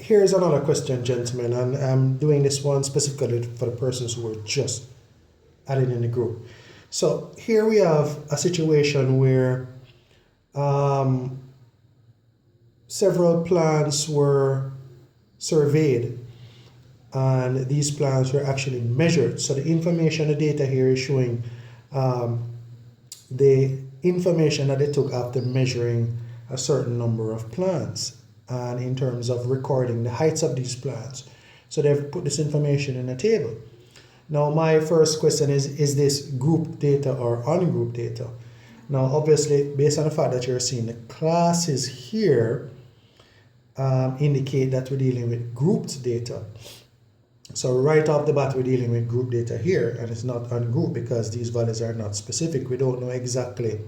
here's another question, gentlemen, and I'm doing this one specifically for the persons who were just added in the group. So here we have a situation where several plants were surveyed and these plants were actually measured. So the information, the data here is showing the information that they took after measuring a certain number of plants and in terms of recording the heights of these plants. So they've put this information in a table. Now my first question is this group data or ungroup data? Now obviously based on the fact that you're seeing the classes here indicate that we're dealing with grouped data. So right off the bat we're dealing with group data here, and it's not ungrouped because these values are not specific. We don't know exactly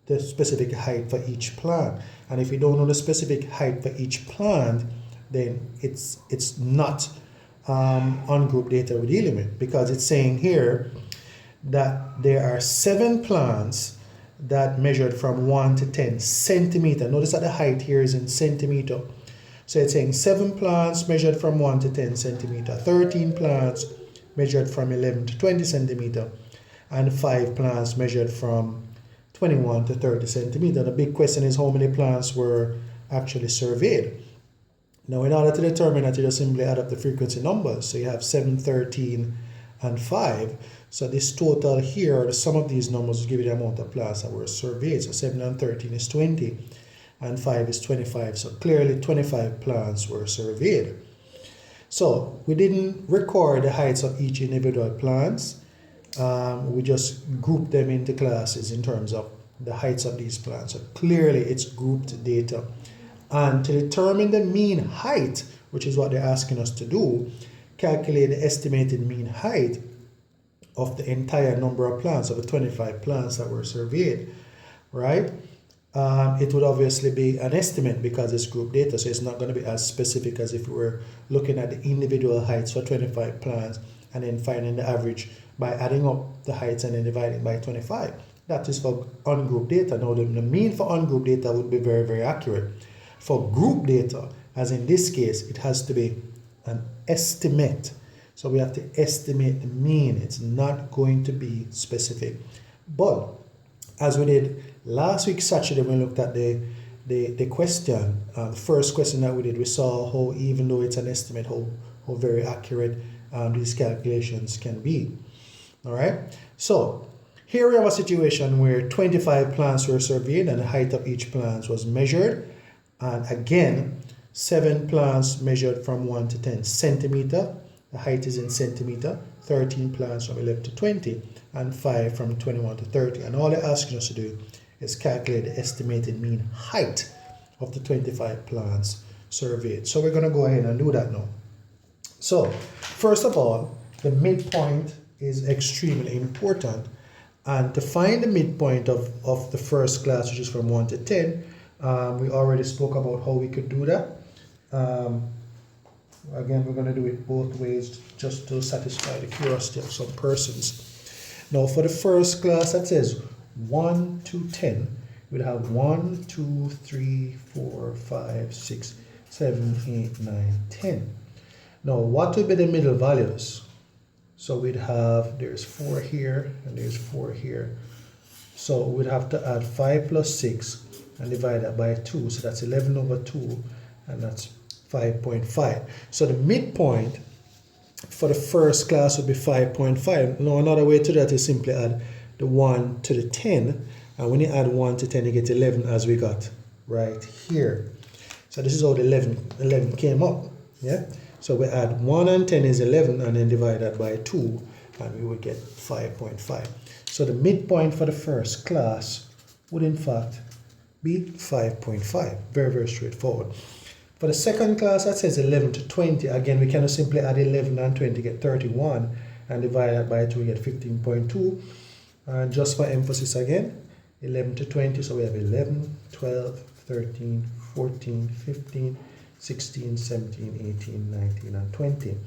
the specific height for each plant, and if we don't know the specific height for each plant, then it's not ungrouped data we're dealing with, because it's saying here that there are 7 plants that measured from 1 to 10 centimeter. Notice that the height here is in centimeter. So it's saying 7 plants measured from 1 to 10 centimeter, 13 plants measured from 11 to 20 centimeter, and 5 plants measured from 21 to 30 centimeter. The big question is how many plants were actually surveyed. Now in order to determine that, you just simply add up the frequency numbers. So you have 7, 13, and 5. So this total here, the sum of these numbers will give you the amount of plants that were surveyed. So 7 and 13 is 20. And 5 is 25. So clearly 25 plants were surveyed. So we didn't record the heights of each individual plants. We just grouped them into classes in terms of the heights of these plants. So clearly it's grouped data. And to determine the mean height, which is what they're asking us to do, calculate the estimated mean height of the entire number of plants, of the 25 plants that were surveyed, right? It would obviously be an estimate because it's group data, so it's not going to be as specific as if we were looking at the individual heights for 25 plants and then finding the average by adding up the heights and then dividing by 25. That is for ungrouped data. Now the mean for ungrouped data would be very, very accurate. For group data, as in this case, it has to be an estimate. So we have to estimate the mean. It's not going to be specific. But as we did last week Saturday, when we looked at the question, the first question that we did, we saw how even though it's an estimate, how very accurate these calculations can be. All right. So here we have a situation where 25 plants were surveyed and the height of each plant was measured. And again, 7 plants measured from 1 to 10 centimeter. The height is in centimeter. 13 plants from 11 to 20, and 5 from 21 to 30. And all they're asking us to do is calculate the estimated mean height of the 25 plants surveyed. So we're going to go ahead and do that now. So first of all, the midpoint is extremely important. And to find the midpoint of the first class, which is from 1 to 10, we already spoke about how we could do that. Again, we're going to do it both ways just to satisfy the curiosity of some persons. Now, for the first class that says 1 to 10, we'd have 1, 2, 3, 4, 5, 6, 7, 8, 9, 10. Now, what would be the middle values? So we'd have, there's 4 here and there's 4 here. So we'd have to add 5 plus 6 and divide that by 2. So that's 11 over 2, and that's 5.5. So the midpoint for the first class would be 5.5. Now another way to that is simply add the 1 to the 10. And when you add 1 to 10, you get 11 as we got right here. So this is how the 11 came up. Yeah. So we add 1 and 10 is 11, and then divide that by 2, and we would get 5.5. So the midpoint for the first class would in fact be 5.5. Very, very straightforward. For the second class, that says 11 to 20. Again, we cannot simply add 11 and 20 to get 31 and divide that by 2, we get 15.2. And just for emphasis again, 11 to 20. So we have 11, 12, 13, 14, 15, 16, 17, 18, 19, and 20.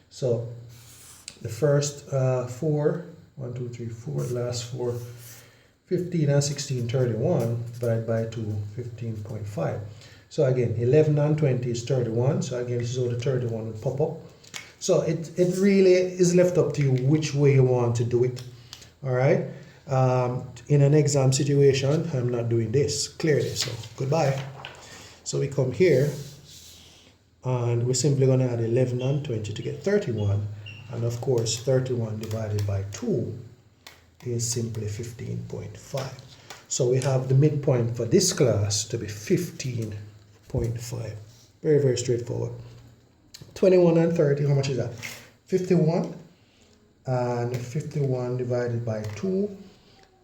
So the first 4, 1, 2, 3, 4, the last 4, 15 and 16, 31, divided by 2, 15.5. So again, 11 and 20 is 31. So again, this is how the 31 will pop up. So it really is left up to you which way you want to do it. All right. In an exam situation, I'm not doing this clearly. So goodbye. So we come here and we're simply going to add 11 and 20 to get 31. And of course, 31 divided by 2 is simply 15.5. So we have the midpoint for this class to be 15.5. Very, very straightforward. 21 and 30, how much is that? 51. And 51 divided by 2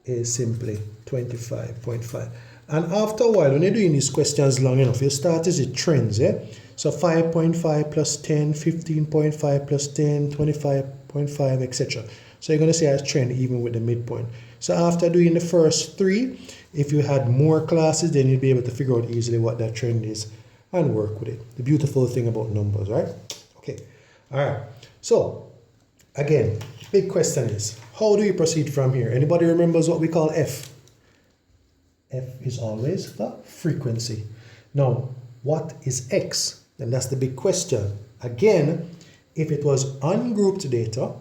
is simply 25.5. And after a while, when you're doing these questions long enough, you start to see trends, eh? So 5.5 plus 10, 15.5 plus 10, 25.5, etc. So you're going to see a trend even with the midpoint. So after doing the first 3, if you had more classes, then you'd be able to figure out easily what that trend is and work with it. The beautiful thing about numbers, right? Okay. All right. So again, big question is, how do we proceed from here? Anybody remembers what we call F? F is always the frequency. Now, what is X? Then that's the big question. Again, if it was ungrouped data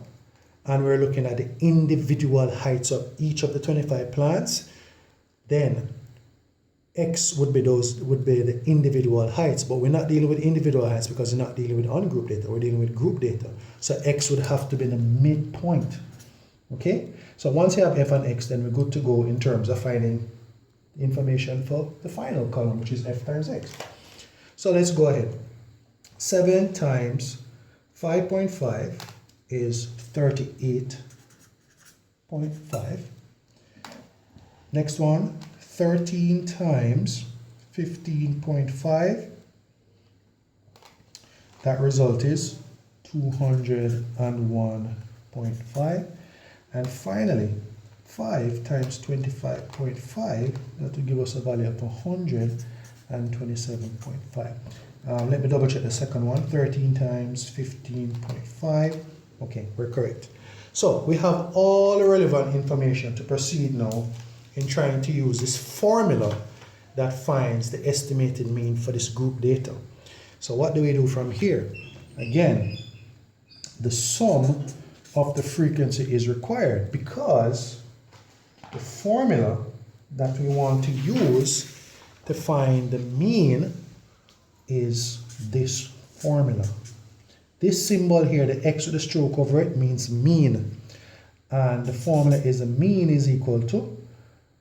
and we're looking at the individual heights of each of the 25 plants, then X would be the individual heights, but we're not dealing with individual heights because we're not dealing with ungrouped data, we're dealing with group data. So X would have to be the midpoint. Okay? So once you have F and X, then we're good to go in terms of finding information for the final column, which is F times X. So let's go ahead. 7 times 5.5 is 38.5. Next one, 13 times 15.5. That result is 201.5. And finally, 5 times 25.5, that will give us a value of 127.5. Let me double check the second one. 13 times 15.5. Okay, we're correct. So we have all the relevant information to proceed now in trying to use this formula that finds the estimated mean for this group data. So what do we do from here? Again, the sum of the frequency is required because the formula that we want to use to find the mean is this formula. This symbol here, the X with a stroke over it, means mean. And the formula is the mean is equal to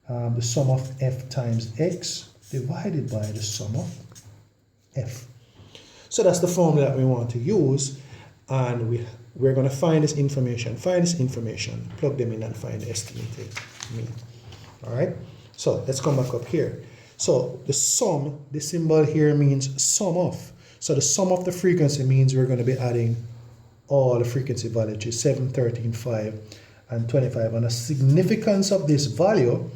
the sum of F times X divided by the sum of F. So that's the formula that we want to use. And we're going to find this information, plug them in and find the estimated mean. All right. So let's come back up here. So the sum, the symbol here means sum of. So the sum of the frequency means we're going to be adding all the frequency values, which is 7, 13, 5, and 25. And the significance of this value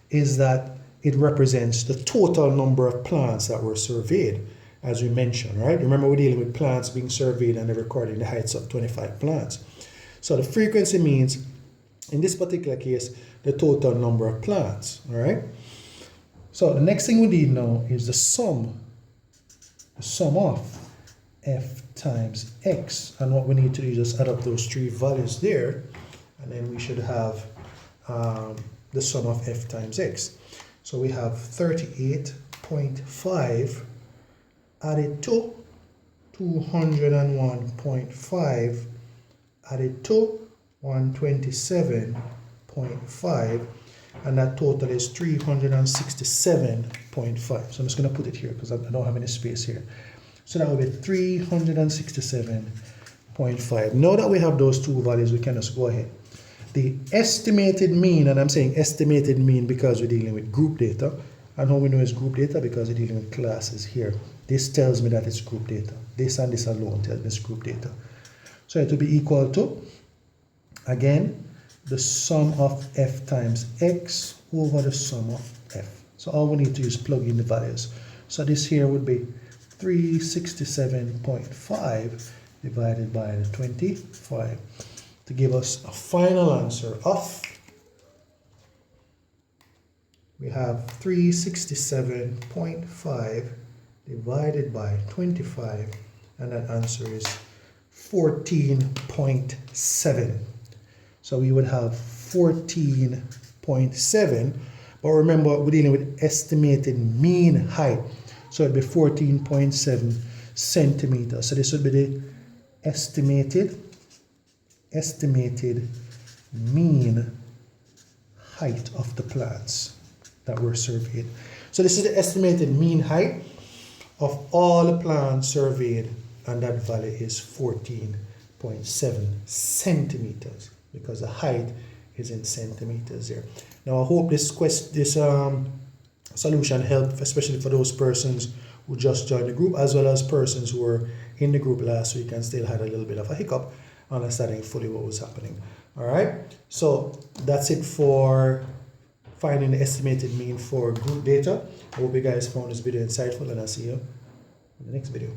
is that it represents the total number of plants that were surveyed, as we mentioned, right? Remember, we're dealing with plants being surveyed and they're recording the heights of 25 plants. So the frequency means, in this particular case, the total number of plants, all right? So the next thing we need now is the sum of F times X. And what we need to do is just add up those 3 values there, and then we should have the sum of F times X. So we have 38.5 added to 201.5 added to 127.5, and that total is 367.5. So I'm just going to put it here because I don't have any space here. So that will be 367.5. Now that we have those 2 values, we can just go ahead. The estimated mean, and I'm saying estimated mean because we're dealing with group data. And how we know it's group data? Because we're dealing with classes here. This tells me that it's group data. This and this alone tells me it's group data. So it will be equal to, again, the sum of F times X over the sum of F. So all we need to do is plug in the values. So this here would be 367.5 divided by the 25 to give us a final answer of, we have 367.5 divided by 25, and that answer is 14.7. So we would have 14.7, but remember we're dealing with estimated mean height. So it'd be 14.7 centimeters. So this would be the estimated mean height of the plants that were surveyed. So this is the estimated mean height of all the plants surveyed, and that value is 14.7 centimeters because the height is in centimeters here. Now I hope this solution helped, especially for those persons who just joined the group, as well as persons who were in the group last week and still had a little bit of a hiccup understanding fully what was happening. All right, so that's it for finding the estimated mean for group data. I hope you guys found this video insightful, and I'll see you in the next video.